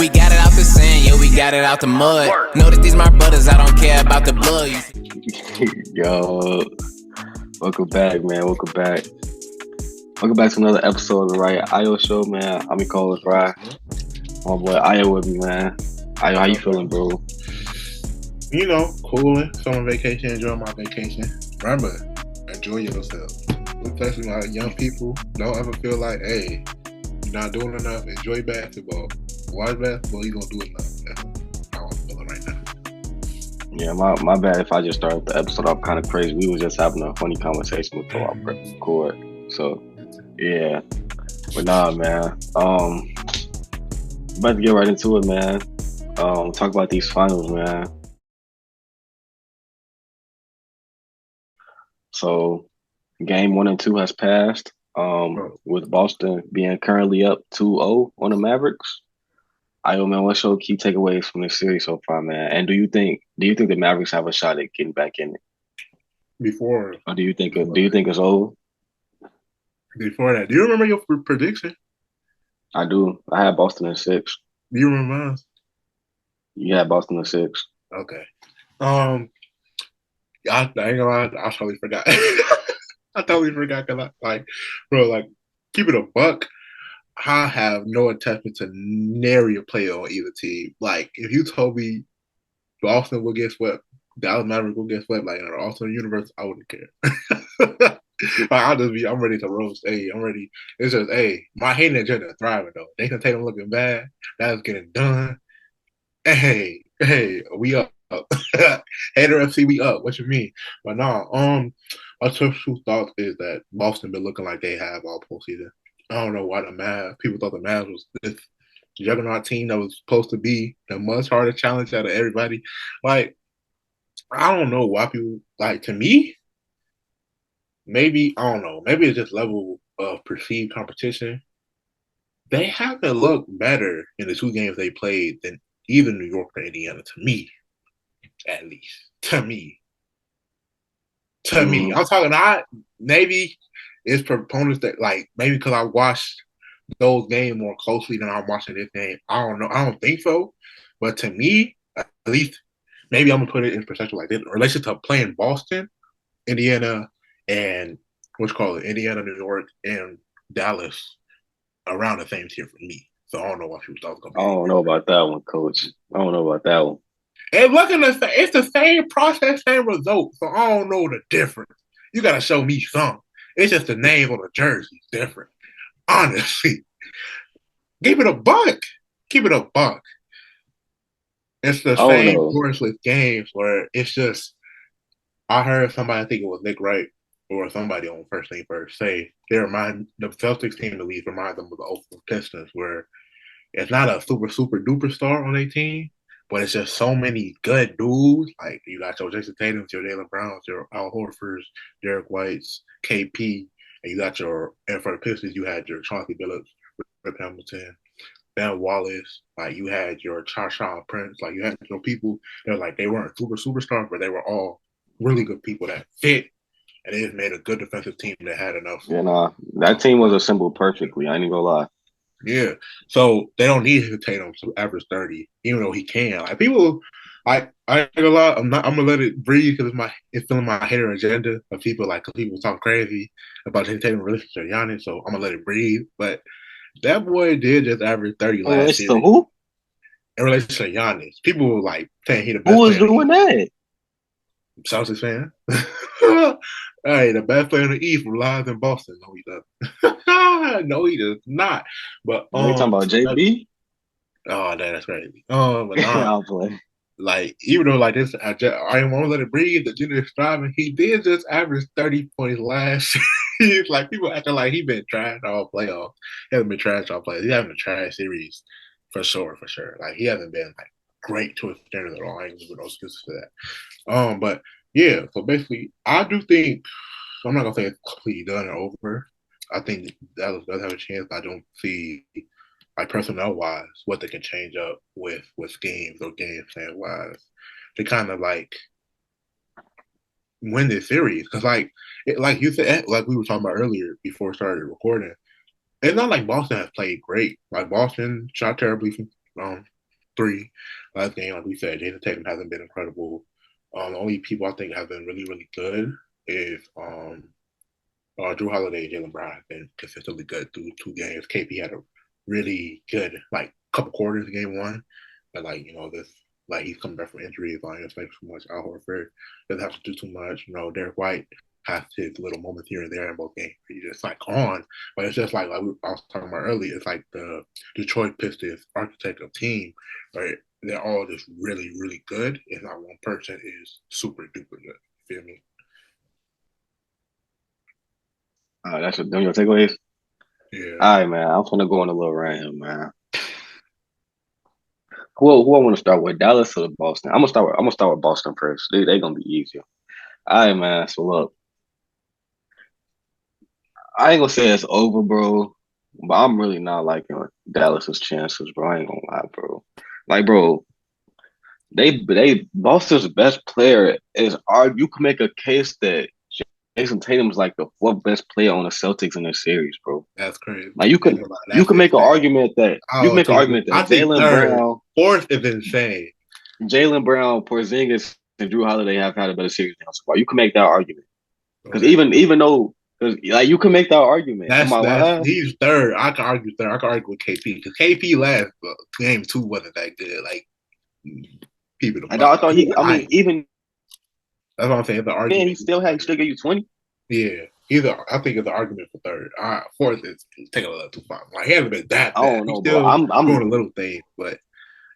We got it out the sand, yeah, we got it out the mud. Know that these my brothers, I don't care about the blood. Yo, welcome back, man. Welcome back. Welcome back to another episode of the Right Io Show, man. I'm your co-host, Ryan. My boy Io with me, man. Io, how you feeling, bro? You know, cooling, summer vacation, enjoying my vacation. Remember, enjoy yourself. Especially my young people, don't ever feel like, hey, you're not doing enough. Enjoy basketball. Watch basketball, you're going to do enough. That's how I'm feeling right now. Yeah, my bad if I just started the episode off kind of crazy. We was just having a funny conversation before I pressed record. So, yeah. But nah, man. About to get right into it, man. Talk about these finals, man. So, game 1 and 2 has passed. With Boston being currently up 2-0 on the Mavericks. Io, man, what's your key takeaways from this series so far, man? And do you think the Mavericks have a shot at getting back in it? Or do you think it's over? Before that, do you remember your prediction? I do. I had Boston in 6. Do you remember mine? You had Boston in 6. Okay. I ain't gonna lie, I totally forgot. I totally forgot because keep it a buck. I have no attachment to nary a player on either team. Like, if you told me Boston will get swept, Dallas Mavericks will get swept, like in an alternate universe, I wouldn't care. I'm ready to roast. Hey, I'm ready. It's just, hey, my hating agenda is thriving though. They can take them looking bad. That's getting done. Hey, we up. Hater FC, we up. What you mean? But no, my true thoughts is that Boston been looking like they have all postseason. I don't know why people thought the Mavs was this juggernaut team that was supposed to be the much harder challenge out of everybody. Like, I don't know why people, like, to me, maybe, I don't know, maybe it's just level of perceived competition. They haven't looked better in the 2 games they played than either New York or Indiana, to me, at least. To me. I'm talking, maybe it's proponents that, like, maybe because I watched those games more closely than I'm watching this game. I don't know. I don't think so. But to me, at least, maybe I'm going to put it in perspective like this. In relation to playing Boston, Indiana, and Indiana, New York, and Dallas around the same tier for me. So I don't know why people thought it was going to be. I don't know about that one, Coach. I don't know about that one. And it's the same process, same result. So I don't know the difference. You got to show me some. It's just the name on the jersey is different. Honestly. Keep it a buck. It's the same worthless games where it's just, I heard somebody, I think it was Nick Wright or somebody on First Thing First, say the Celtics team at least reminds them of the Oakland Pistons, where it's not a super, super duper star on their team, but it's just so many good dudes. Like, you got your Jason Tatum's, your Jaylen Browns, your Al Horfords, Derek Whites, KP, and you got and for the Pistons, you had your Chauncey Billups, Rip Hamilton, Ben Wallace, like you had your Tarshawn Prince, like you had your people that like they weren't super superstars, but they were all really good people that fit, and they just made a good defensive team that had enough. Yeah, that team was assembled perfectly. I ain't gonna lie. Yeah, so they don't need Tatum to average 30, even though he can. Like people, I ain't gonna lie. I'm gonna let it breathe because it's still in my hater agenda of people cause people talk crazy about Tatum relationship to Giannis, so I'm gonna let it breathe, but. That boy did just average 30 last season. So who? In relation to Giannis. People were like saying he the best player. Who was doing that? Celtics fan. Hey, the best player in the East relies in Boston. No, he doesn't. No, he does not. But you talking about JB? Oh, that's crazy. But I'll play. Like, even though like this, I didn't want to let it breathe. The junior is driving. He did just average 30 points last year. He's like people acting like he been trash all playoffs. He hasn't been trash all playoffs. He's having a trash series for sure. Like he hasn't been like great to a standard at all. I ain't gonna no excuses for that. But yeah, so basically I do think I'm not gonna say it's completely done or over. I think Dallas does have a chance. I don't see like personnel wise what they can change up with schemes or game plan wise to kind of like win this series, because like you said, like we were talking about earlier before we started recording, it's not like Boston has played great. Like Boston shot terribly 3. Last game, like we said, Jason Tatum hasn't been incredible. The only people I think have been really, really good is Drew Holiday and Jaylen Brown have been consistently good through 2 games. KP had a really good like couple quarters in game 1, but like this like he's coming back from injury, like expect too much. Al Horford doesn't have to do too much. Derek White has his little moments here and there in both games. He's just like on, but it's just like I was talking about earlier. It's like the Detroit Pistons architect of team, right? They're all just really, really good, and not one person is super duper good. You feel me? That's what them your takeaways. Yeah. All right, man. I'm gonna go on a little rant here, man. Who I want to start with, Dallas or Boston? I'm gonna start with Boston first. They gonna be easier. All right, man. So look, I ain't gonna say it's over, bro, but I'm really not liking Dallas's chances, bro. I ain't gonna lie, bro. Like, bro, they Boston's best player is you can make a case that Jason Tatum's like the 4th best player on the Celtics in this series, bro. That's crazy. Like you can make an argument that I think Jaylen third, Brown, 4th is insane. Porzingis, and Drew Holiday have had a better series than so far. You can make that argument because Okay. even though like you can make that argument. Am I lying? He's third. I can argue third. I can argue with KP because KP last game 2 wasn't that good. Like people, I thought he. I mean, even that's what I'm saying. The then argument. he still gave you 20. Yeah, I think it's the argument for third. 4th is taking a little too far. Like he hasn't been that I bad. don't He's know, still bro. I'm doing a little thing, but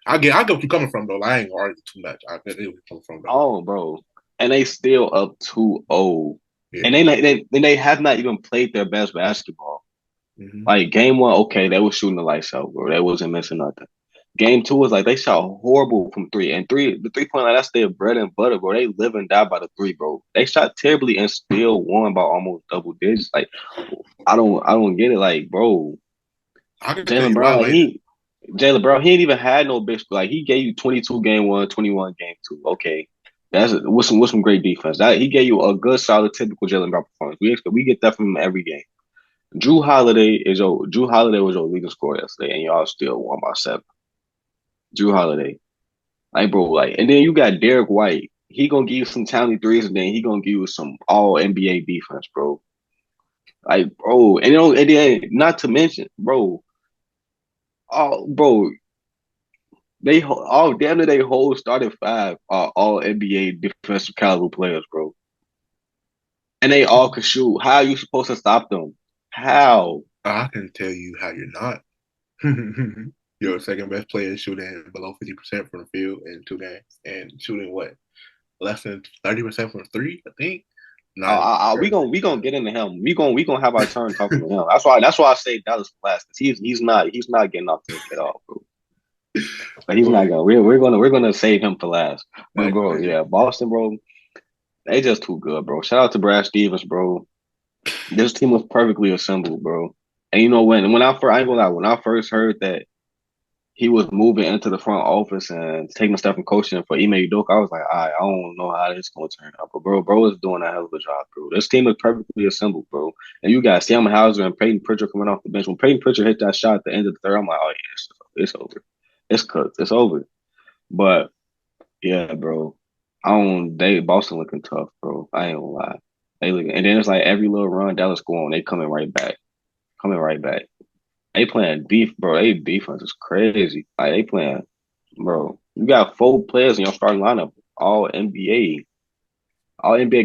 I get where you're coming from though. Like, I ain't gonna argue too much. I get where you're coming from though. oh, bro, and they still up 2-0. Yeah. And they have not even played their best basketball. Mm-hmm. Like game 1, okay, they were shooting the lights out, bro. They wasn't missing nothing. Game 2 was like they shot horrible from 3. And the 3-point line, that's their bread and butter, bro. They live and die by the 3, bro. They shot terribly and still won by almost double digits. Like I don't get it. Like, bro, Jaylen Brown, he ain't even had no bitch. Like he gave you 22 game 1, 21 game 2. Okay. That's with some great defense. That he gave you a good, solid, typical Jaylen Brown performance. We get that from him every game. Drew Holiday was your leading scorer yesterday, and y'all still won by 7. Drew Holiday, like bro, like, and then you got Derek White. He gonna give you some tiny threes, and then he gonna give you some all NBA defense, bro. Like, bro, and then not to mention, bro, bro, they all damn near they whole starting 5 are all NBA defensive caliber players, bro, and they all can shoot. How are you supposed to stop them? How? I can tell you how you're not. Your second best player shooting below 50% from the field in 2 games and shooting what less than 30% from 3, I think. We gonna get into him. We gonna have our turn talking to him. That's why I say Dallas last because he's not getting off to get off, bro. But he's not gonna. We're gonna save him for last. But bro, yeah, Boston, bro, they just too good, bro. Shout out to Brad Stevens, bro. This team was perfectly assembled, bro. And you know when I ain't gonna lie, when I first heard that he was moving into the front office and taking stuff from coaching for Ime Udoka, I was like, all right, I don't know how this is gonna turn out. But bro is doing a hell of a job, bro. This team is perfectly assembled, bro. And you got Sam Hauser and Peyton Pritchard coming off the bench. When Peyton Pritchard hit that shot at the end of the third, I'm like, oh yeah, it's over. It's cooked. It's over. But yeah, bro. Boston looking tough, bro. I ain't gonna lie. And then it's like every little run Dallas go on, they coming right back. Coming right back. They playing bro. They defense is crazy. Like they playing, bro. You got 4 players in your starting lineup, all NBA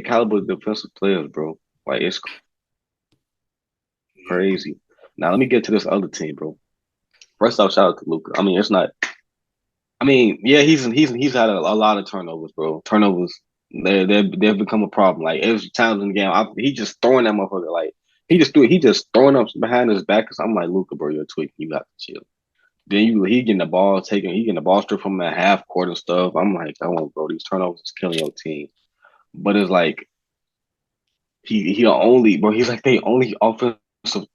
caliber defensive players, bro. Like it's crazy. Now let me get to this other team, bro. First off, shout out to Luka. I mean, it's not. I mean, yeah, he's had a lot of turnovers, bro. Turnovers, they've become a problem. Like it was times in the game, he just throwing that motherfucker. Like he just throwing up behind his back. Cause I'm like, Luka, bro, you're tweaking. You got to chill. Then he getting the ball stripped from the half court and stuff. I'm like, I want, bro, these turnovers is killing your team. But it's like he's like they only offensive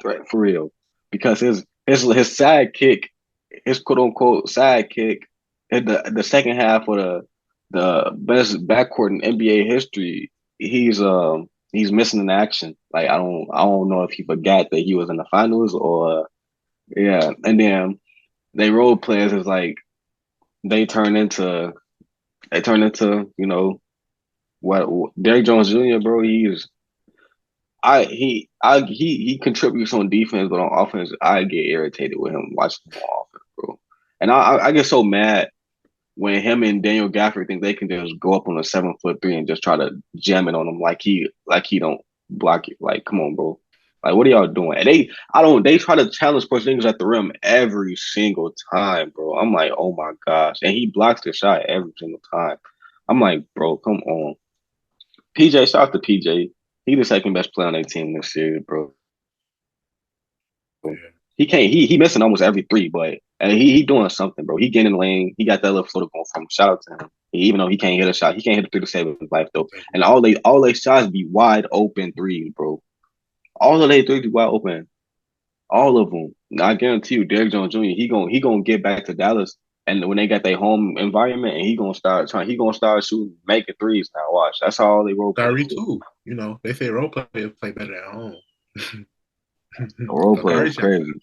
threat for real because his sidekick, his quote unquote sidekick, in the second half of the best backcourt in NBA history, he's missing in action. Like I don't know if he forgot that he was in the finals or yeah, and then they role players is like they turn into what Derrick Jones Jr. bro. He contributes on defense, but on offense, I get irritated with him watching him on offense, bro. And I get so mad when him and Daniel Gafford think they can just go up on a 7'3" and just try to jam it on him like he don't block it. Like, come on, bro. Like, what are y'all doing? And they try to challenge Porzingis at the rim every single time, bro. I'm like, oh my gosh. And he blocks the shot every single time. I'm like, bro, come on. PJ, shout out to PJ. He the second best player on their team this series, bro. Yeah. He can't. He missing almost every three, but he doing something, bro. He getting in the lane. He got that little floater going from him. Shout out to him. Even though he can't hit a shot, he can't hit a three to save his life though. And all they shots be wide open threes, bro. All of they threes be wide open. All of them. Now, I guarantee you, Derrick Jones Jr. He gonna get back to Dallas, and when they got their home environment, and he gonna start shooting, making threes. Now watch. That's how all they role play. Kyrie too. You know, they say role players play better at home. Role play is crazy.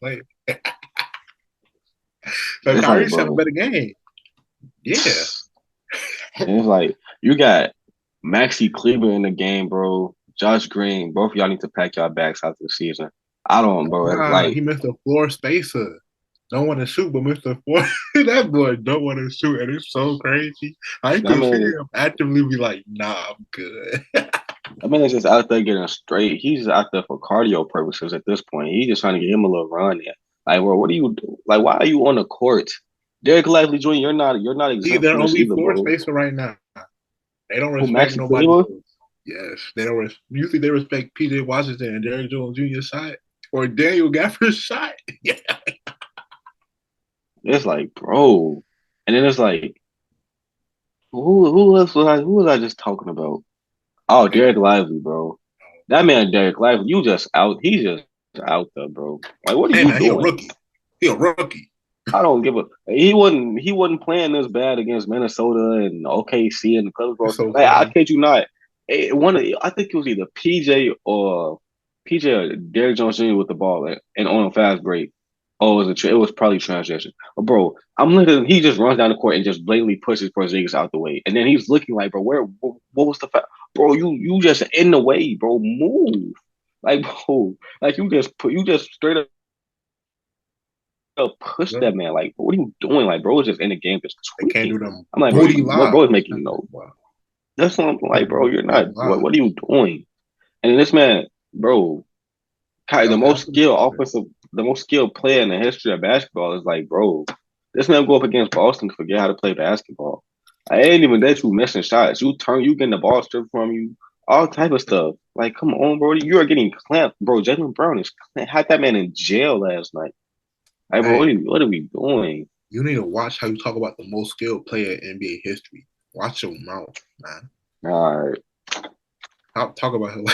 So Kyrie shot a better game. Yeah. And it's like you got Maxi Kleber in the game, bro. Josh Green, both of y'all need to pack y'all bags after the season. I don't, bro. Like he missed a floor spacer. Don't want to shoot, but Mr. Floor, that boy don't want to shoot, and it's so crazy. I can see him actively be like, "Nah, I'm good." I mean, it's just out there getting straight. He's just out there for cardio purposes at this point. He's just trying to get him a little run in. Like, bro, what do you do? Like, why are you on the court? Derek Lively Jr., you're not exempt. They're only floor spacer right now. They don't respect nobody. Yes, they don't. Usually, they respect PJ Washington and Derrick Jones Jr.'s shot or Daniel Gafford's shot. Yeah. It's like, bro, and then it's like, who else was I just talking about? Oh, Derek Lively, bro. That man, Derek Lively, you just out. He's just out there, bro. Like, what are you doing? He a rookie. He a rookie. I don't give a. He wasn't playing this bad against Minnesota and OKC and the Clippers, bro. So like, I kid you not. I think it was either PJ or Derrick Jones Jr. with the ball and on a fast break. Oh, it was probably transition. But bro, he just runs down the court and just blatantly pushes Porzingis out the way. And then he's looking like, bro, what was the fact? Bro, you just in the way, bro. Move. Like, bro, like you just straight up push that man. Like, what are you doing? Like, bro, is just in the game just tweaking. Can't do them. I'm like, bro is making That's what I'm like, bro. You're not. What are you doing? And this man, bro, the most skilled player in the history of basketball is like, bro, this man go up against Boston to forget how to play basketball. I ain't even that you missing shots. You getting the ball stripped from you, all type of stuff. Like, come on, bro. You are getting clamped, bro. Jaylen Brown had that man in jail last night. Like, bro, what are we doing? You need to watch how you talk about the most skilled player in NBA history. Watch your mouth, man. All right. I'll talk about him.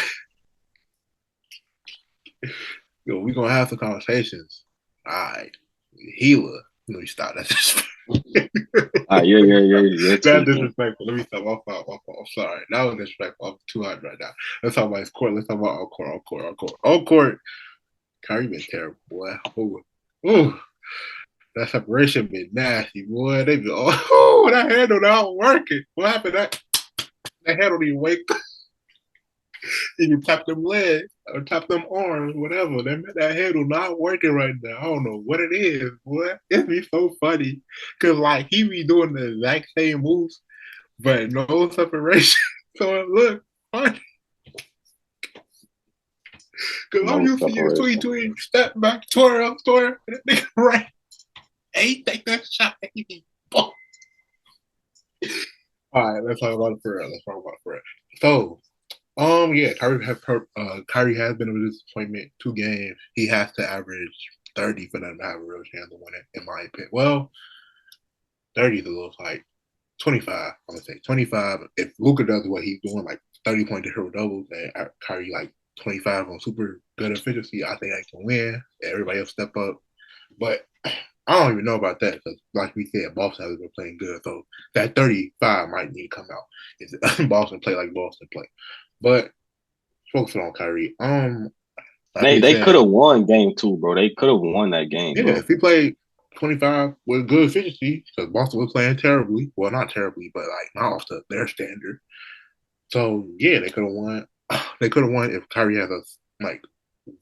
Yo, we're gonna have some conversations. All right. Healer. Let me stop that. Yeah. That's disrespectful. Let me stop. I'm sorry. That was disrespectful. I'm too hot right now. Let's talk about his court. Let's talk about on court. Kyrie been terrible, boy. Ooh. That separation been nasty, boy. They be that handle not working. What happened? That handle didn't wake up. You can tap them legs or tap them arms, whatever. That handle not working right now. I don't know what it is, boy. It be so funny. Cause like he be doing the exact same moves, but no separation. So it look funny. Cause I'm used to you tweet, step back, twirl, and that nigga right. Hey, take that shot. All right, let's talk about it for real. So, yeah, Kyrie has been a disappointment. 2 games. He has to average 30 for them to have a real chance of winning, in my opinion. Well, 30 is a little like 25. I'm gonna say 25. If Luka does what he's doing, like 30 point to hero doubles, and Kyrie like 25 on super good efficiency, I think I can win. Everybody else step up, but I don't even know about that because, like we said, Boston hasn't been playing good. So that 35 might need to come out. Is Boston play like Boston play? But focusing on Kyrie. They could have won game 2, bro. They could have won that game. Yeah, bro. if he played 25 with good efficiency because Boston was playing terribly. Well, not terribly, but like not off to their standard. So yeah, they could have won. They could have won if Kyrie had a like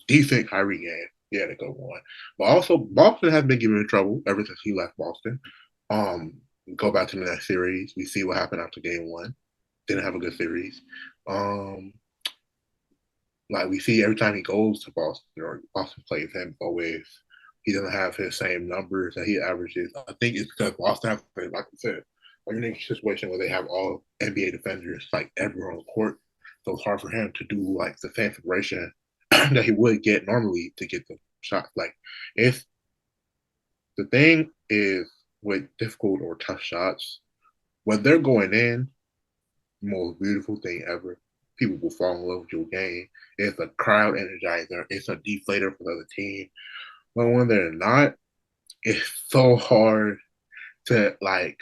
decent Kyrie game. Yeah, they could have won. But also, Boston has been giving him trouble ever since he left Boston. Um, go back to the next series. We see what happened after game one. Didn't have a good series. Um, like we see every time he goes to Boston or Boston plays him, always he doesn't have his same numbers that he averages. I think it's because Boston has, like I said, a unique situation where they have all NBA defenders like everywhere on the court. So it's hard for him to do like the same separation that he would get normally to get the shot. Like if the thing is with difficult or tough shots, when they're going in, most beautiful thing ever. People will fall in love with your game. It's a crowd energizer. It's a deflator for the other team. But when they're not, it's so hard to like.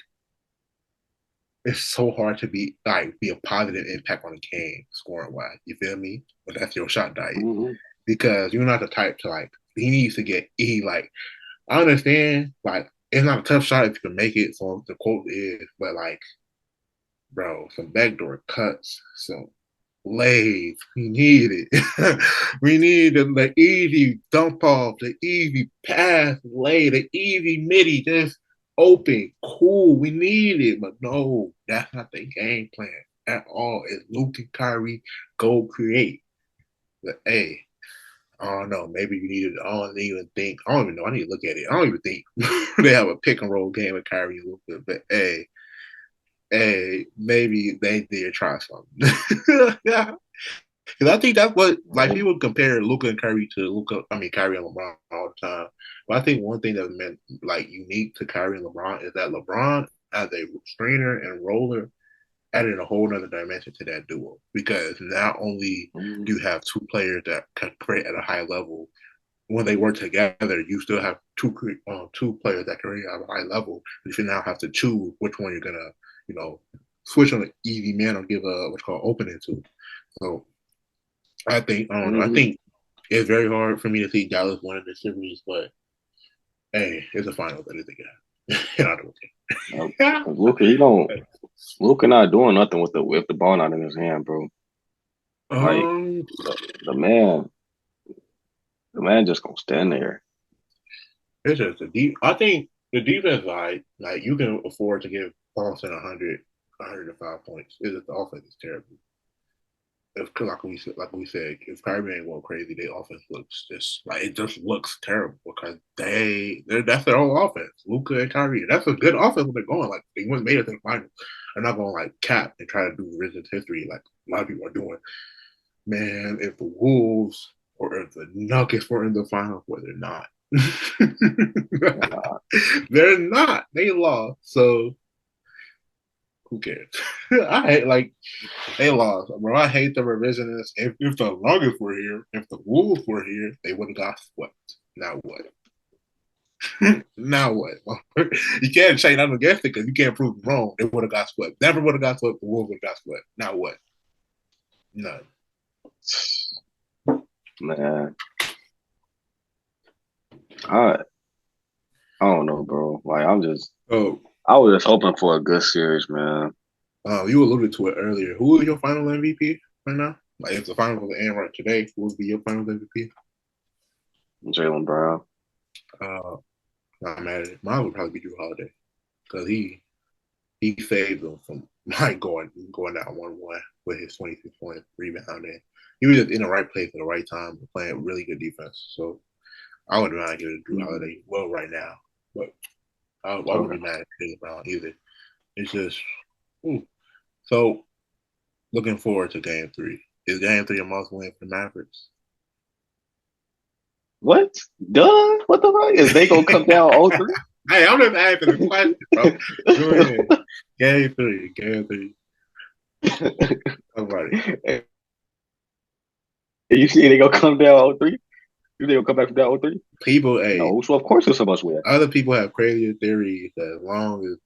It's so hard to be a positive impact on a game scoring wise. You feel me? But that's your shot diet Mm-hmm. because you're not the type to like. He needs to get like. I understand like it's not a tough shot if you can make it. So the quote is, but like, bro, some backdoor cuts, some lays. We need it. We need the easy dump off, the easy pass, lay, the easy midi, just open, cool. We need it, but no, that's not the game plan at all. It's Luke and Kyrie go create. But hey, I don't know. Maybe you need it. I don't even think. I don't even know. I need to look at it. I don't even think they have a pick and roll game with Kyrie and Luka. But hey, maybe they did try something. Yeah. Because I think that's what like Right. people compare Luca and Kyrie to Luca. I mean Kyrie and LeBron all the time. But I think one thing that meant like unique to Kyrie and LeBron is that LeBron as a screener and roller added a whole other dimension to that duo. Because not only Mm-hmm. do you have two players that can create at a high level, when they work together, you still have two players that can create at a high level. You should now have to choose which one you're gonna, you know, switch on an easy man or give a what's called opening to. So I don't know. I Mm-hmm. think it's very hard for me to see Dallas winning the series, but hey, it's a finals at least again. I don't care. Luka, he don't. Luka not doing nothing with the ball not in his hand, bro. Like um, the, the man, the man just gonna stand there. it's just the deep. I think the defense like you can afford to give Boston 105 points. It's just the offense is terrible. If like we said, if Kyrie ain't going crazy, their offense looks just like it just looks terrible because that's their whole offense. Luka and Kyrie, that's a good offense when they're going. Like they went made it to the finals. They're not going to like cap and try to do revisionist history like a lot of people are doing. Man, if the Wolves or if the Nuggets were in the finals, well, they're not. Uh, They're not. They lost. So who cares? I hate like they lost, bro. I hate the revisionists. If the Nuggets were here, if the Wolves were here, they would have got swept. Now what? Now what? You can't say nothing against it because you can't prove them wrong. They would have got swept. Never would have got swept. The Wolves would have got swept. Now what? None. man, I I don't know, bro. Like Oh, I was just hoping for a good series, man. you alluded to it earlier. Who is your final MVP right now? Like if the finals was to end right today, who would be your final MVP? Jalen Brown. Uh, not mad at it. Mine would probably be Drew Holiday because he saved them from like going down 1-1 with his 26 point rebounding. He was just in the right place at the right time, playing really good defense. So I would not give it to Drew Mm-hmm. Holiday well right now, but I wouldn't Okay. be mad at Jalen Brown either. It's just ooh. So looking forward to Game 3. Is Game 3 a must win for Mavericks? What? Duh. What the fuck? Is they gonna come down 0-3? Hey, I'm just asking a question, bro. Go ahead. Game 3. Game 3. Somebody. You see they gonna come down 0-3? You think they'll come back from down 0-3? People, hey, No, so of course it's a must win. other people have crazier theories that as long as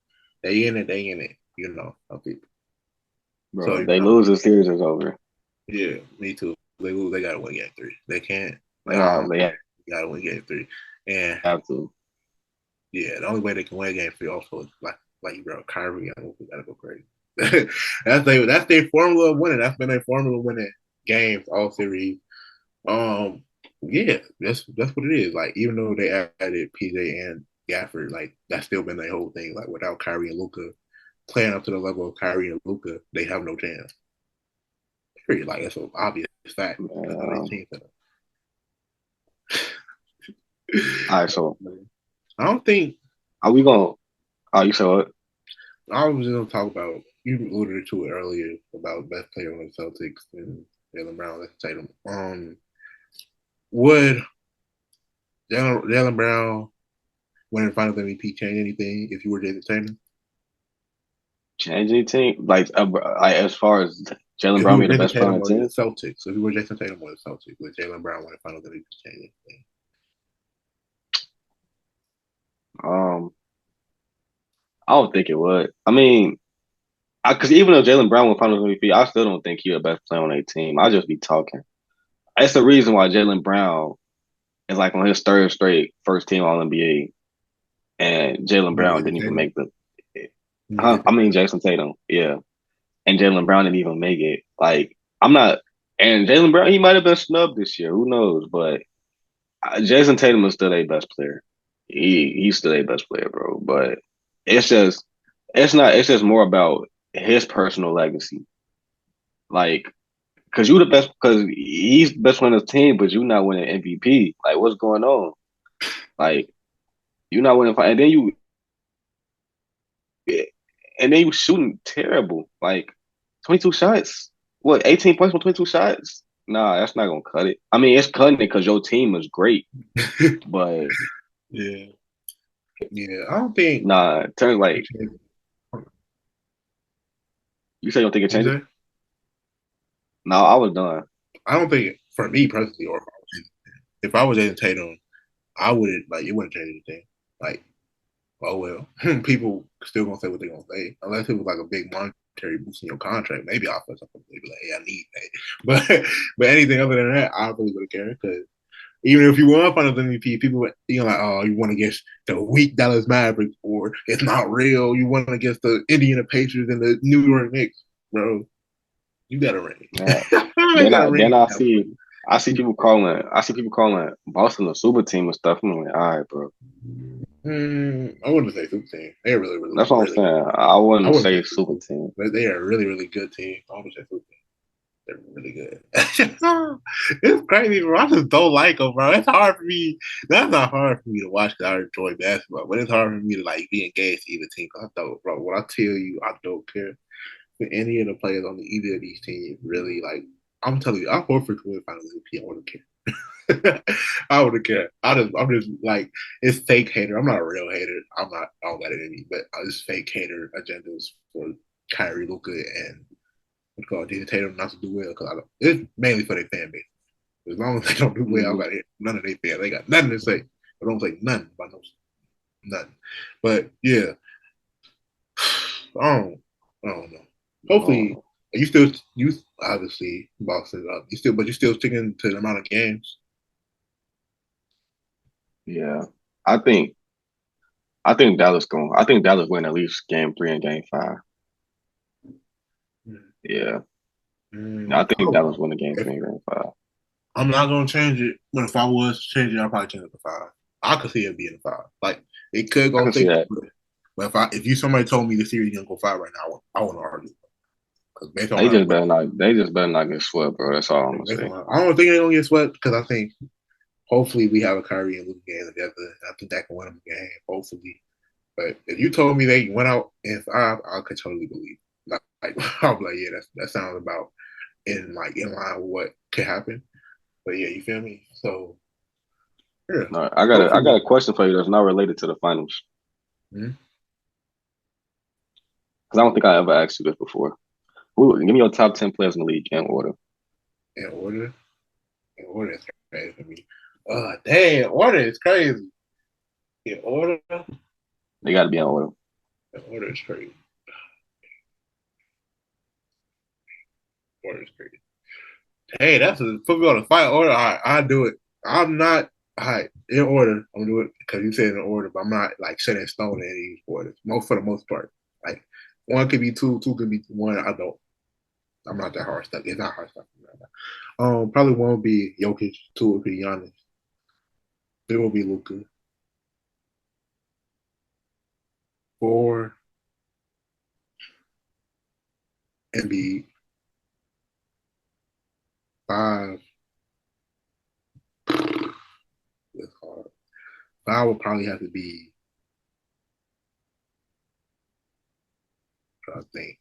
they in it, they in it. You know, some people. So Bro, you they know, lose, the series is over. yeah, me too. They lose, they gotta win Game 3. They can't. Like, They I don't they care. They gotta win Game 3. And have to. Yeah, the only way they can win a game for also is like bro, Kyrie and Luka gotta go crazy. That's their formula of winning. That's been their formula of winning games all series. Um, yeah, that's what it is. Like even though they added PJ and Gafford, like that's still been their whole thing. Like without Kyrie and Luka playing up to the level of Kyrie and Luka, they have no chance. Period. Like it's an obvious fact. That's how they team set All right, so up. I don't think are we gonna? Oh, you said what? I was just gonna talk about you alluded to it earlier about best player on the Celtics and Jalen Brown. Let's take them. Would Jalen Brown winning Finals MVP change anything if you were Jason Tatum? Change anything? Like as far as Jalen If you Brown were being the Jason best player on Tatum the or the team? Celtics, if you were Jason Tatum or the Celtics, would Jalen Brown win Finals MVP change anything? Um, I don't think it would. I mean, because even though Jalen Brown won Finals MVP, I still don't think he's the best player on a team. I just be talking. That's the reason why Jalen Brown is like on his third straight first team All NBA, and Jalen You mean Brown Jason didn't even Tatum? make the. You mean Huh? I Jason mean Tatum? Jason Tatum, yeah, and Jalen Brown didn't even make it. Like I'm not, and Jalen Brown he might have been snubbed this year. Who knows? But Jason Tatum is still a best player. He's still a best player, bro. But it's just it's not. It's just more about his personal legacy. Like, cause you the best, cause he's the best one on the team, but you not winning MVP. Like, what's going on? Like, you not winning, and then you shooting terrible. Like, 22 shots. What? 18 points from 22 shots? Nah, that's not gonna cut it. I mean, it's cutting it because your team is great, but Yeah, yeah. I don't think. nah, turns like you say you don't think it changes. No, I was done. I don't think for me personally, or if I was Jason Tatum, I wouldn't like it wouldn't change anything. Like, oh well, people still gonna say what they're gonna say, unless it was like a big monetary boost in your contract. Maybe I'll put something maybe like, hey, I need that. But anything other than that, I really wouldn't care because even if you won Finals MVP, people like, oh, you won against the weak Dallas Mavericks, or it's not real. You won against the Indiana Pacers and the New York Knicks, bro. You got a ring. Yeah. You Then got a I ring. then I see people calling Boston a super team and stuff. I'm like, all right, bro. I wouldn't say super team. They're really, really, That's what I'm really saying. I I wouldn't wouldn't say say super super. team. But they are a really, really good team. I wouldn't say super team. They're really good. It's crazy, bro. I just don't like them, bro. It's hard for me. That's not hard for me to watch because I enjoy basketball, but it's hard for me to like be engaged to either team. I don't, bro. When I tell you, I don't care for any of the players on either of these teams. Really, like I'm telling you, I'm Horford to win Finals MVP. I wouldn't care. I wouldn't care. I'm just like it's fake hater. I'm not a real hater. I don't got it in me, but it's fake hater agendas for Kyrie, Luka, and what's called Jason Tatum not to do well because I don't. It's mainly for their fan base. As long as they don't do well, I got none of their fans. They got nothing to say. I don't say nothing about no nothing. But yeah, I don't know. Hopefully, Um, you obviously Boston up. You still sticking to the amount of games. yeah, I think I think Dallas win at least game 3 and game 5. Yeah, I think Oh, Dallas win the game if 3 and game 5. I'm not gonna change it, but if I was to change it, I'd probably change it to five. I could see it being a five. Like it could I go can see six, that. but if you somebody told me the series gonna go five right now, I wouldn't argue because based on They how just better not. They just better not get swept, bro. That's all I'm gonna based say. on how, I don't think they're gonna get swept because I think hopefully we have a Kyrie and Luka game together. I think that can win them a game, hopefully. But if you told me they went out in five, I could totally believe. Like I'll be like, yeah, that sounds about in line with what could happen. But yeah, you feel me? So yeah, All right, I got hopefully. a question for you that's not related to the finals Mhm. because I don't think I ever asked you this before. Give me your top 10 players in the league in order. In order, in order is crazy for me. Damn, order is crazy. In order, They got to be in order. in order is crazy. Order is crazy. Hey, that's a put me on a fight order. I do it. I'm not. All right, in order, I'm gonna do it because you said in order, but I'm not like set in stone in any order. For the most part, like one could be two, two could be one. I don't. I'm not that hard stuck. It's not hard stuck. Probably one would be Jokic, two would be Giannis, three would be Luka, four Embiid, five. That's hard. Five would probably have to be. I think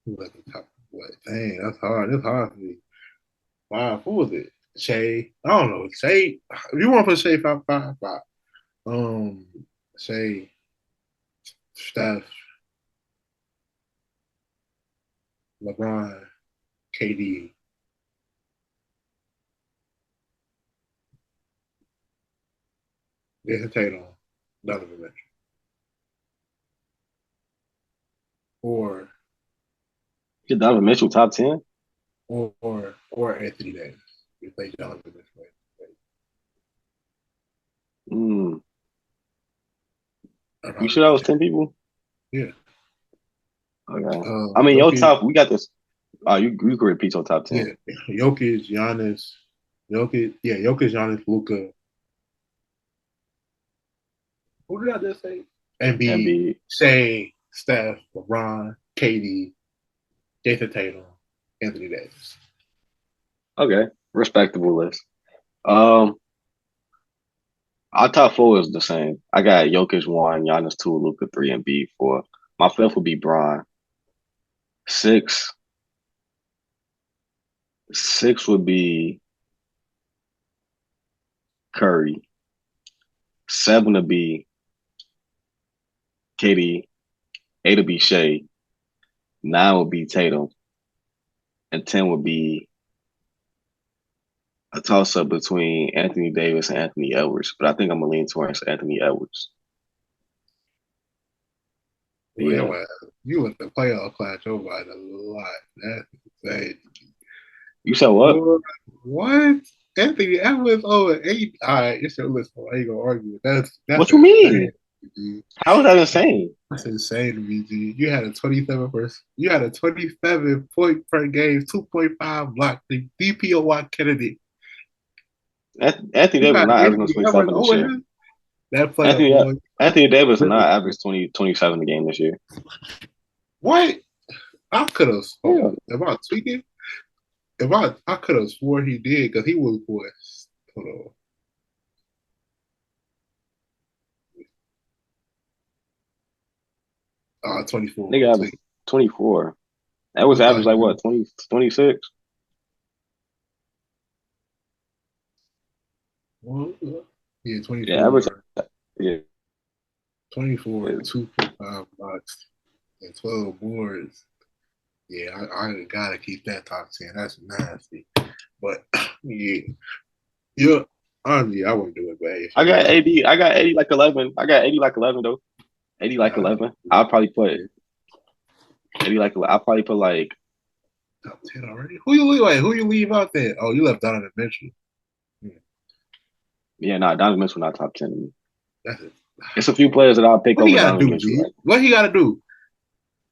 who at the top? What? Dang, that's hard. That's hard for me. Wow, who was it? Shay. I don't know. Shay. If you want to put Shay five. Um, Shay, Steph, LeBron, KD, Jason Tatum, Donovan Mitchell, or Is Donovan Mitchell top 10? or Anthony Davis. If they Donovan Mitchell. Mm. You Probably sure that was 10 people? Yeah. Okay. I mean, your Jokic, top, we got this. You could repeat your top 10. yeah, Jokic, Giannis, Jokic, Giannis, Luka. Who did I just say? Embiid, Embiid. Shea, Steph, LeBron, KD, Jason Tatum, Anthony Davis. Okay. Respectable list. Um, our top four is the same. I got Jokic 1, Giannis 2, Luka 3, and B 4. My fifth would be Bron. Six. Six would be Curry. Seven would be KD. Eight would be Shea. Nine would be Tatum. And 10 would be a toss up between Anthony Davis and Anthony Edwards. But I think I'm going to lean towards Anthony Edwards. Yeah. Well, you went to playoff class over a lot. That's insane. You said what? What? Anthony Edwards over 8. All right, it's your list. I ain't gonna argue. That's What you insane, mean? G. How is that insane? That's insane to me, G. You had a 27 point per game, 2.5 block. The DPOY Kennedy. Anthony You Davis is got not averaging Anthony Edwards 27 this over year. him? That player, Anthony boy. Anthony Davis is not average 27 a game this year. What? I could have Yeah. Am I tweaking? I could have swore he did because he was boy. Hold on. 24. Nigga averaged 24. That was average like what, 20, 26? Yeah, 24. Yeah, average. Yeah. 24, 2.5 blocks, and 12 boards. Yeah, I gotta keep that top 10. That's nasty. But yeah, honestly, I wouldn't do it. But I got 80. I got 80 like 11. I got 80 like 11 though. 80 like 11. I'll probably put 80 like I'll probably put like top 10 already. Who you leave out there? Oh, you left Donovan Mitchell. Yeah, nah, Donovan Mitchell not top 10 to me. That's it. It's a few players that I'll pick What over he gotta Donovan do, Mitchell. G? What he gotta do?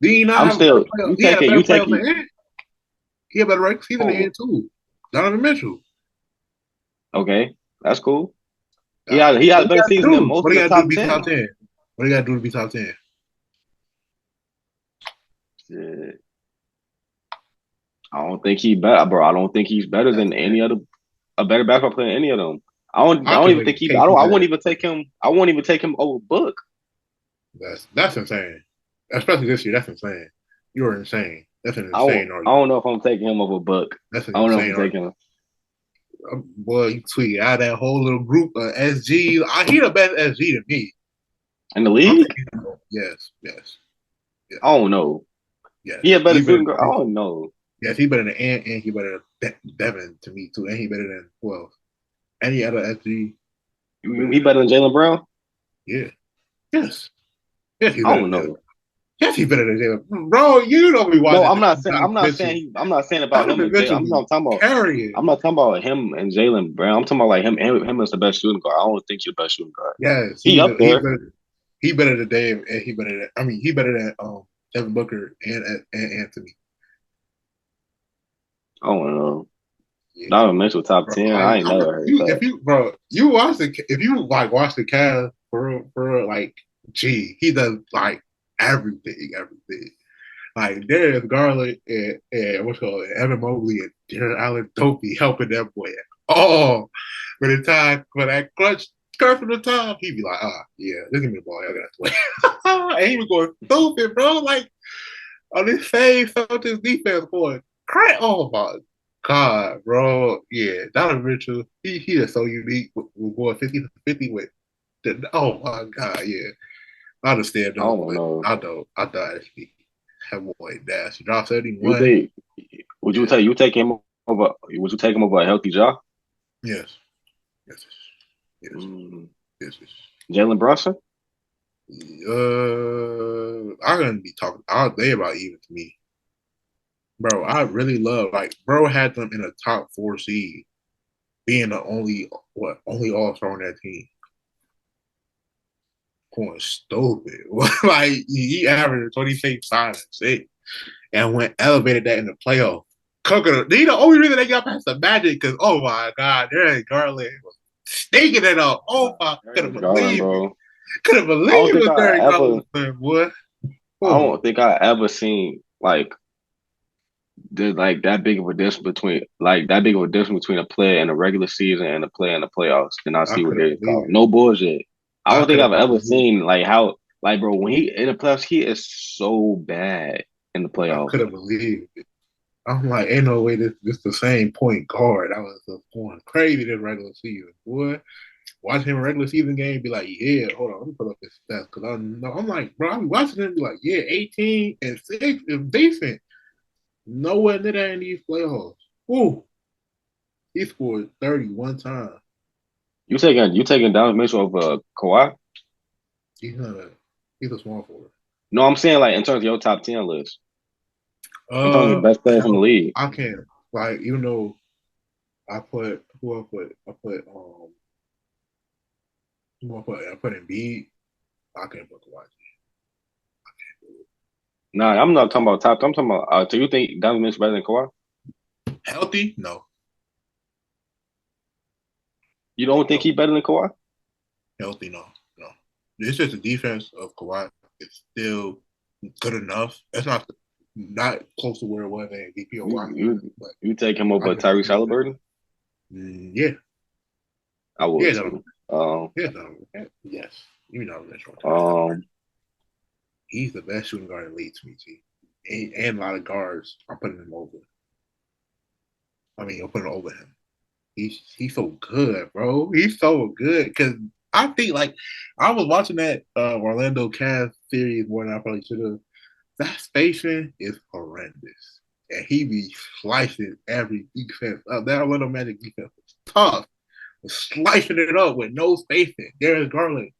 Did he not I'm have still a better you he had a take it. better You player take on the it. end? He had better regular season in the end too. Donovan Mitchell. Okay, that's cool. He had a better season than most What of he the gotta do to top be 10. top 10? What he gotta do to be top 10? Shit. I don't think he better, bro. I don't think he's better than any other a better basketball player than any of them. I don't even think he. I wouldn't even take him. I won't even take him over Book. That's insane. Especially this year. That's insane. You are insane. That's an insane argument. I don't know if I'm taking him over Book. That's an I don't know if insane I'm taking him. Boy, you tweet out that whole little group of SGs. He the best SG to me. In the league? Yes. I don't know. Yes. He a better shooting guard. I don't know. Yes, he better than and he better than Devin to me too. And he better than any other SG. He better than Jaylen Brown? Yeah. Yes. Yes, he's I better don't than know. Yes, he's better than Jalen. Bro, you don't be No, watching. I'm not saying about him Donovan and Jay. Mitchell be carrying. I'm not talking about him and Jalen Brown. I'm talking about like him as the best shooting guard. I don't think he's the best shooting guard. Yes, He up there. he better than Dave, and he better than. I mean, he better than Devin Booker and Anthony. I don't know. Yeah, Donovan Mitchell top bro. 10. Like, I ain't never heard that. you watch if you like watch the Cavs for real, like, gee, he does like everything. Like Darius Garland and what's called Evan Mobley and Jared Allen don't be helping that boy at all. For the time for that clutch from the top, he'd be like, yeah, look at me, boy, I got to play. And he was going stupid, bro. Like on this same Celtics defense, boy, cry. Oh my God, bro. Yeah, Donovan Mitchell, he is so unique with going 50-50 with the, oh my God, yeah. I understand I though, don't but know. I don't actually have boy dash. He dropped You 71. think? Would you Yeah. take him over? Would you take him over a healthy job? Yes. Yes. Yes. Mm. Yes. Jalen Brunson? I'm gonna be talking all day about even to me. Bro, I really love like bro had them in a top 4 seed, being the only all-star on that team. Going stupid. Like he averaged 26, 5, and 6 and went elevated that in the playoff. They the only reason they got past the Magic because oh my God, Darius Garland was stinking it up. Oh my, couldn't Garland, believe it. bro. Couldn't I don't believe think what I Darius Garland ever. was doing, boy. I Oh, don't think I ever seen like there's like that big of a difference between a player in the regular season and a player in the playoffs. Then I I see what couldn't they believe call. it. No bullshit. I I don't think couldn't I've ever believe seen like how like bro when he in the playoffs he is so bad in the I playoffs. couldn't believe it. I'm like, ain't no way this the same point guard. I was just going crazy this regular season, boy. Watching him a regular season game, be like, yeah, hold on, let me put up his stats because I know I'm like, bro, I'm watching him be like, yeah, 18 and 6 is decent. Nowhere near that in these playoffs. Ooh, he scored 30 one time. You taking Donovan Mitchell over Kawhi? He's not a he's a small forward. No, I'm saying like in terms of your top 10 list. In terms of the Uh, best players in the league. I can't like even though I put I put in B. I can't put Kawhi. Nah, I'm not talking about top. I'm talking about. Do you think Donovan Mitchell better than Kawhi? Healthy? No. You don't think he Healthy, better than Kawhi? healthy? No. No. It's just the defense of Kawhi. It's still good enough. It's not close to where it was in MVP or You Washington, you but you take him I over can still Tyrese give it Halliburton? Yeah. I Yeah, would no. too. Yeah, no. Yes. You know that's short Tyrese Halliburton. Um, He's the best shooting guard in the league to me, G. And a lot of guards are putting him over. I mean, you're putting over him. He's so good, bro. He's so good because I think like I was watching that Orlando Cavs series more than I probably should have. That spacing is horrendous, and he be slicing every defense up. That Orlando Magic defense was tough, was slicing it up with no spacing. Darius Garland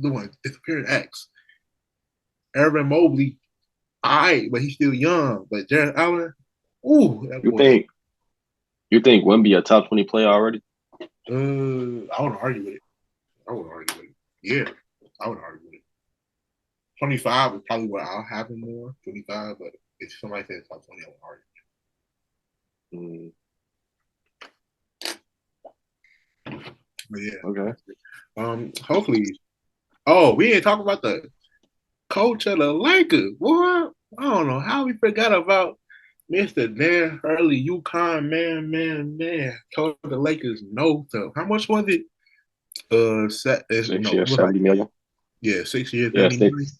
doing disappearing X. Evan Mobley, all right, but he's still young. But Jared Allen, ooh, that you boy. think you think Wemby a top 20 player already? I wouldn't argue with it. I wouldn't argue with it. Yeah, I would argue with it. 25 is probably what I'll have him more. 25, but if somebody says top 20, I won't argue. Mm, But yeah, okay. hopefully. Oh, we didn't talk about the coach of the Lakers. What? I don't know how we forgot about Mr. Dan Hurley, UConn man. Told the Lakers no to how much was it? Six No, it years, was like 70 million. 6 years, Yeah, 70 million. six.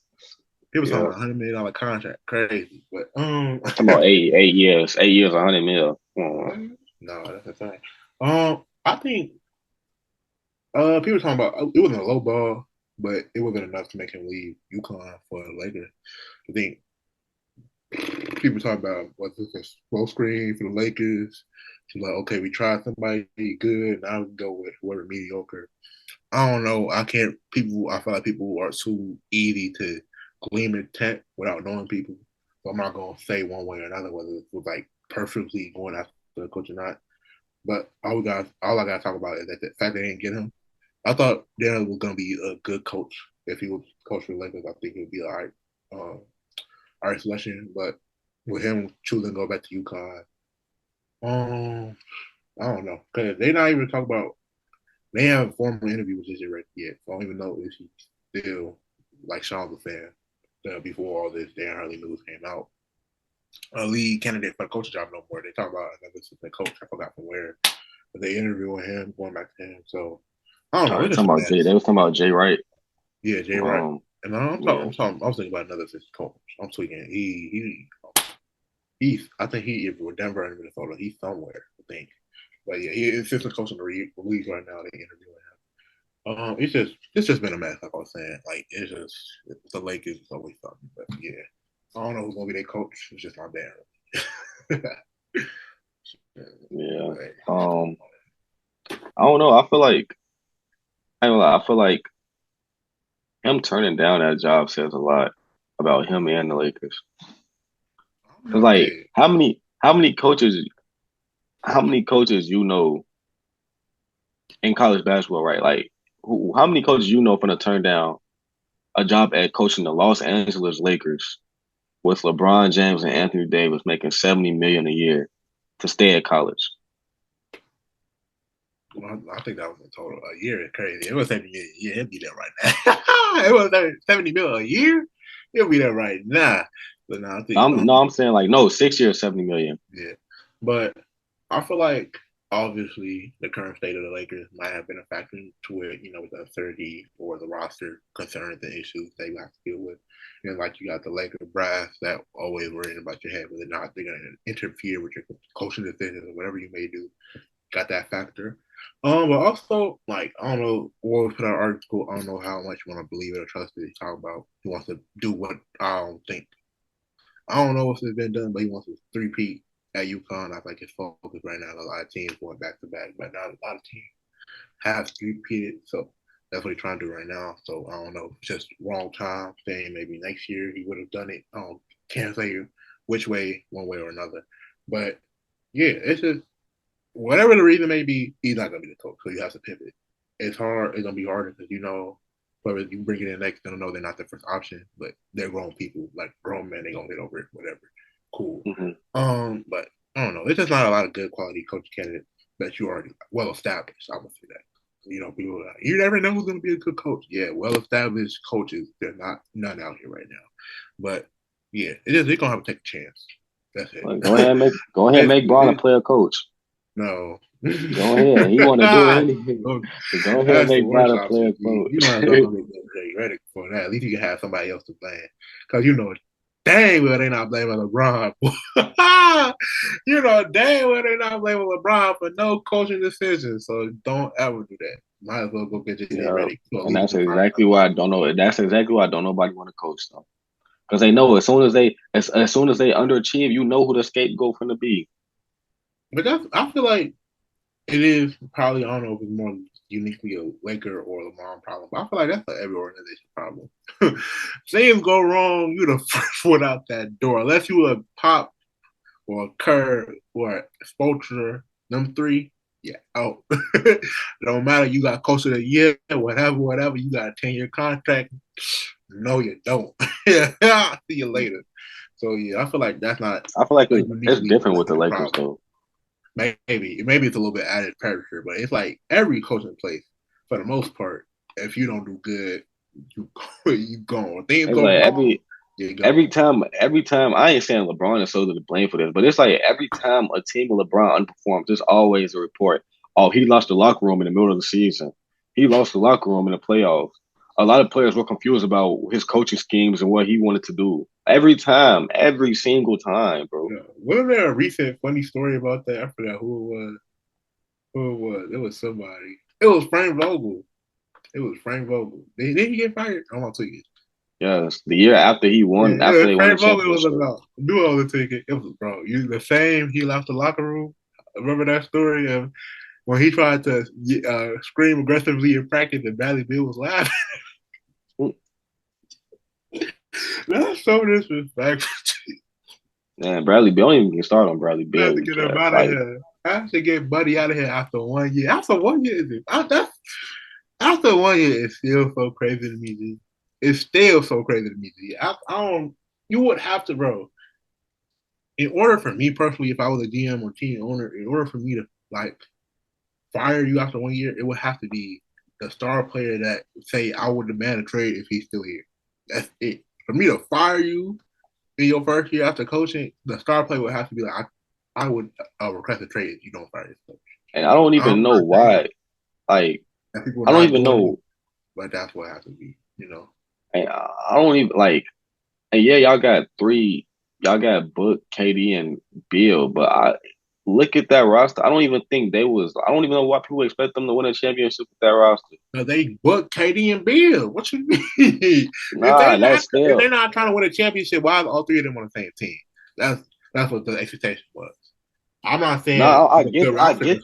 He was on Yeah. $100 million contract. Crazy. But Talking about 8 years. 8 years, 100 mil. no, that's the thing. I think people talking about it wasn't a low ball, but it wasn't enough to make him leave UConn for the Lakers. I think people talk about what's this a slow screen for the Lakers. So like, okay, we tried somebody good, now we go with whoever mediocre. I don't know. I can't. People, I feel like people are too easy to gleam intent without knowing people. So I'm not gonna say one way or another whether it was like perfectly going after the coach or not. But all I gotta talk about is that the fact they didn't get him. I thought Darren was gonna be a good coach if he was coach for the Lakers. I think he would be all right selection. But with him choosing to go back to UConn, I don't know because they not even talk about. They haven't formed an interview with JJ Redick yet. So I don't even know if he's still like Sean's a fan. Before all this Dan Hurley news came out, a lead candidate for the coaching job no more. They talk about another assistant coach. I forgot from where. But they interviewing him, going back to him. So I don't know. They was talking about Jay Wright. Yeah, Jay Wright. And I'm talking. I was thinking about another assistant coach. I'm tweaking. He's. I think he either with Denver and Minnesota. He's somewhere. I think. But yeah, he's assistant coach in the league right now. They interviewing him. It's just been a mess. Like I was saying, like it's the Lakers is always something. But yeah, I don't know who's gonna be their coach. It's just not there. Yeah. I don't know. I feel like him turning down that job says a lot about him and the Lakers. Cause like how many coaches you know in college basketball, right? Like how many coaches you know gonna turn down a job at coaching the Los Angeles Lakers with LeBron James and Anthony Davis making $70 million a year to stay at college? Well, I think that was a total a year. It's crazy. It was 70 million a year. He'll be there right now. It was 70 million a year. He'll be there right now. But no, I think I'm saying like no, 6 years, 70 million. Yeah, but I feel like obviously the current state of the Lakers might have been a factor to it. With the uncertainty or the roster concerns and issues they have to deal with. And like you got the Lakers brass that always worrying about your head whether or not they're going to interfere with your coaching decisions or whatever you may do. Got that factor. But also, like, I don't know, or put out an article, I don't know how much you want to believe it or trust it. He talk about he wants to do what I don't think. I don't know if it's been done, but he wants to three-peat at UConn. I think his focus right now. A lot of teams going back to back, but not a lot of teams have three-peated. So that's what he's trying to do right now. So I don't know. It's just wrong time. Saying maybe next year he would have done it. Can't say which way, one way or another. But yeah, it's just whatever the reason may be, he's not gonna be the coach. So you have to pivot. It's hard. It's gonna be harder because whoever you bring it in next, they don't know they're not the first option, but they're grown people, like grown men. They're gonna get over it. Whatever. Cool. Mm-hmm. But I don't know. There's just not a lot of good quality coach candidates that you already well established. I would say that. People are like, you never know who's gonna be a good coach. Yeah, well established coaches. They're none out here right now. But yeah, they're gonna have to take a chance. That's it. Go ahead and make Bron a player coach. No. Go ahead. He want to do anything. Go ahead and make Bron a player coach. You might as well make Jay Redick for that. At least you can have somebody else to blame. Because dang well they not blaming LeBron. Dang well they not blaming LeBron for no coaching decisions. So don't ever do that. Might as well go get Jay Redick. And that's exactly why I don't know. That's exactly why don't nobody want to coach them. Because they know as soon as they underachieve, you know who the scapegoat going to be. But I feel like it is probably, I don't know if it's more uniquely a Laker or LeBron problem, but I feel like that's for every organization problem. Things go wrong, you the first one out that door. Unless you a Pop or a Kerr or a Spoelstra, them three, yeah, out. Don't matter, you got coach of the year, whatever, you got a 10-year contract. No, you don't. I'll see you later. So yeah, I feel like that's not. I feel like it's different with the Lakers though. Maybe it's a little bit added pressure, but it's like every coaching place, for the most part, if you don't do good, you gone. Things go like wrong, every time. I ain't saying LeBron is solely to blame for this, but it's like every time a team of LeBron underperforms, there's always a report. Oh, he lost the locker room in the middle of the season. He lost the locker room in the playoffs. A lot of players were confused about his coaching schemes and what he wanted to do. Every single time, bro. Yeah. Wasn't there a recent funny story about that? I forgot who it was. It was somebody. It was Frank Vogel. Did he get fired? I'm gonna take it. Yes, the year after he won, after they won the championship. Frank Vogel was do all the ticket. It was the same. He left the locker room. Remember that story of when he tried to scream aggressively in practice and Bradley Beal was laughing. That's so disrespectful. Man, Bradley Beal, don't even get started on Bradley I Beal. have to get him out of here. I have to get Buddy out of here after 1 year. After 1 year, after 1 year, it's still so crazy to me, G. It's still so crazy to me, G. I don't. You would have to, bro. In order for me personally, if I was a GM or team owner, in order for me to like fire you after 1 year, it would have to be the star player that say I would demand a trade if he's still here. That's it. For me to fire you in your first year after coaching, the star player would have to be like, I would request a trade if you don't fire this coach. And I don't even know why. Like, I don't even know. But that's what has to be, you know. And I don't even like. And yeah, y'all got Book, KD, and Bill. But I look at that roster. I don't even think they was. I don't even know why people expect them to win a championship with that roster. No, they booked KD and Bill. What you mean? Nah, if they're not trying to win a championship, why are all three of them on the same team? That's what the expectation was. I'm not saying. No, I get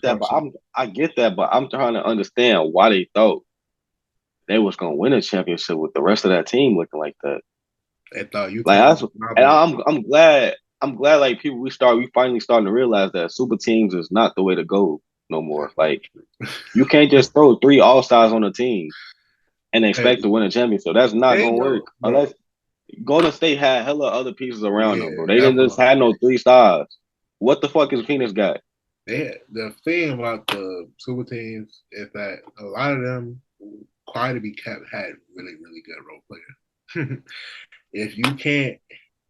that, but I'm trying to understand why they thought they was gonna win a championship with the rest of that team looking like that. They thought you like and I'm glad like people we finally starting to realize that super teams is not the way to go no more. Like you can't just throw 3 all-stars on a team and expect to win a championship. That's not gonna work. Unless Golden State had hella other pieces around them, bro. They didn't just have no 3 stars. What the fuck is Phoenix got? The thing about the super teams is that a lot of them, quiet to be kept, had really, really good role players. If you can't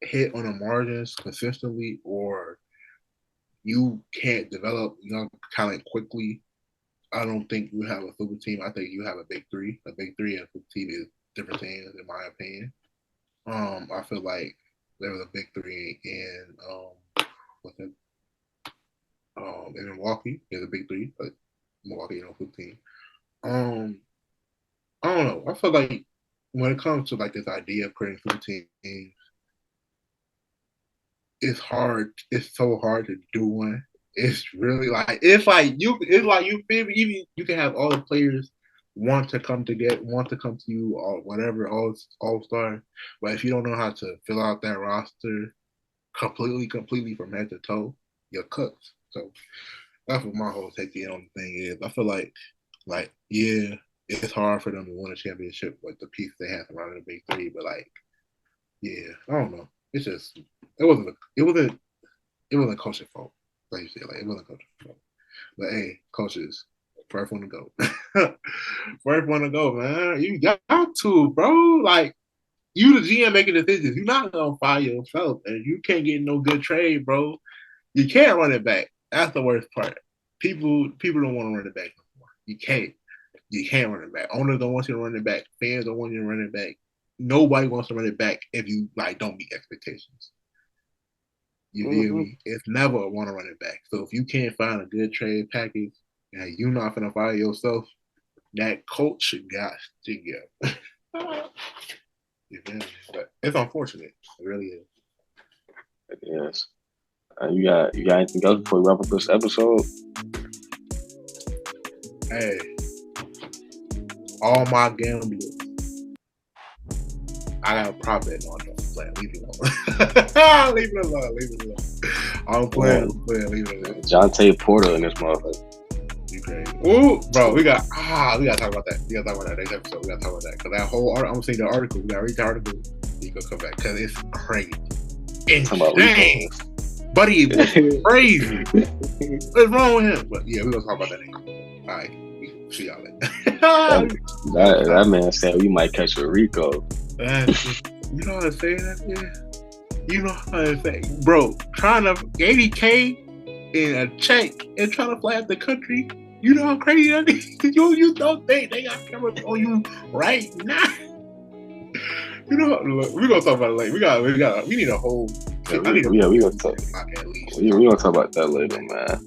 hit on the margins consistently, or you can't develop young talent quickly, I don't think you have a super team. I think you have a big three. A big three and a super team is different things, in my opinion. I feel like there was a big three in in Milwaukee. There's a big three, but Milwaukee, 15. I don't know. I feel like when it comes to like this idea of creating super teams, it's hard. It's so hard to do one. It's really like you feel even you can have all the players want to come to you or whatever, all star, but if you don't know how to fill out that roster completely from head to toe, you're cooked. So that's what my whole take on the thing is. I feel like yeah, it's hard for them to win a championship with the piece they have around the big three, but like, yeah, I don't know. It's just it wasn't coaching fault. Like you said, like it wasn't coaching fault. But hey, coaches, first one to go. First one to go, man. You got to, bro. Like you the GM making decisions. You're not gonna fire yourself, and you can't get no good trade, bro. You can't run it back. That's the worst part. People don't want to run it back no more. You can't run it back. Owners don't want you to run it back. Fans don't want you to run it back. Nobody wants to run it back if you like don't meet expectations. You feel me? It's never want to run it back. So if you can't find a good trade package and you're not gonna fire yourself, that coach got to go. You feel me? But it's unfortunate. It really is. Yes. You got anything else before we wrap up this episode? Hey, all my gamblers, I got a prop bet on them. Leave it alone. Leave it alone. I'm playing. Leave it alone. Jonte Porter in this motherfucker. You crazy? Ooh, bro, we gotta talk about that. We gotta talk about that next episode. We gotta talk about that because that whole I'm gonna see the article. We gotta read the article. You go come back because it's crazy. Insane. Buddy was crazy. What's wrong with him? But yeah, we're gonna talk about that next. All right. See y'all later. that man said we might catch a Rico. You know how to say that, man? You know how to say, bro, trying to $80K in a check and trying to fly out the country. You know how crazy that is? You don't think they got cameras on you right now? You know, look, we're gonna talk about it later. We need a whole. We gonna talk. We gonna talk about that later, man.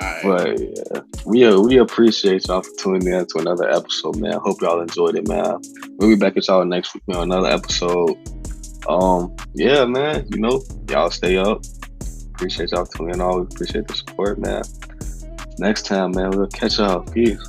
Right. But yeah, we appreciate y'all for tuning in to another episode, man. Hope y'all enjoyed it, man. We'll be back at y'all next week, man, another episode. Yeah, man. You know, y'all stay up. Appreciate y'all tuning in. Always appreciate the support, man. Next time, man, we'll catch y'all. Peace.